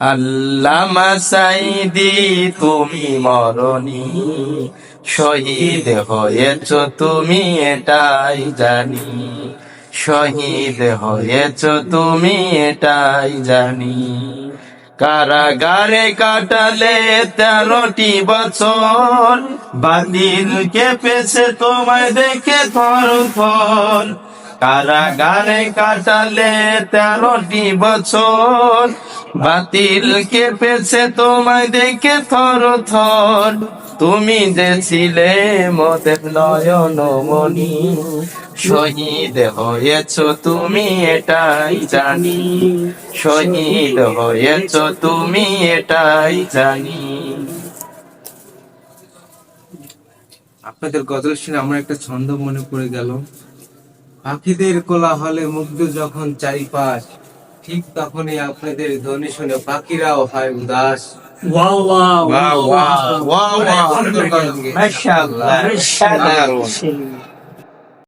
আল্লামা সাইদি তুমি মরণি, শহীদ হয়েছ তুমি এটাই জানি, শহীদ হয়েছ তুমি এটাই জানি। কারাগারে কাটালে 13টি বছর, বাতিল কেঁপেছে তোমায় দেখে থর থর। কারাগারে কাটালে 13টি বছর, বাতিল কেঁপেছে তোমায় দেখে থর থর। তুমি যে ছিলে মোদের নয়ন মনি, শহীদ হয়েছ তুমি এটাই জানি, শহীদ হয়েছ তুমি এটাই জানি। আপনাদের গজল শুনে আমার একটা ছন্দ মনে পড়ে গেল। পাখিদের কোলাহলে মুগ্ধ যখন চারিপাশ, ঠিক তখনই আপনাদের ধ্বনি শুনে পাখিরাও হয় উদাস। Wow wow wow wow wow, সুন্দর গান গেয়েছেন। মাশাআল্লাহ মাশাআল্লাহ।